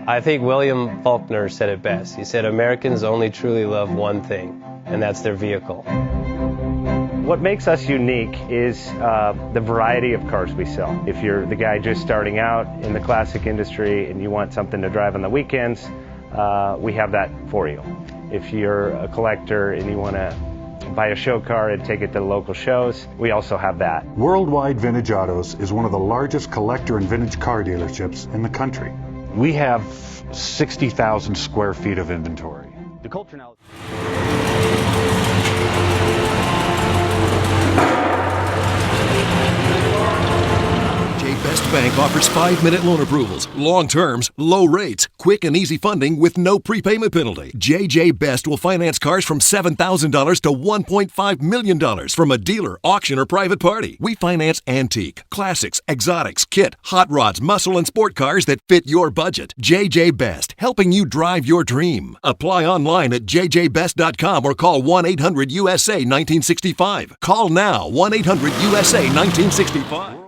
I think William Faulkner said it best. He said, Americans only truly love one thing, and that's their vehicle. What makes us unique is the variety of cars we sell. If you're the guy just starting out in the classic industry and you want something to drive on the weekends, we have that for you. If you're a collector and you want to buy a show car and take it to the local shows, we also have that. Worldwide Vintage Autos is one of the largest collector and vintage car dealerships in the country. We have 60,000 square feet of inventory. The culture now. Best Bank offers 5-minute loan approvals, long terms, low rates, quick and easy funding with no prepayment penalty. JJ Best will finance cars from $7,000 to $1.5 million from a dealer, auction, or private party. We finance antique, classics, exotics, kit, hot rods, muscle, and sport cars that fit your budget. JJ Best, helping you drive your dream. Apply online at jjbest.com or call 1-800-USA-1965. Call now, 1-800-USA-1965.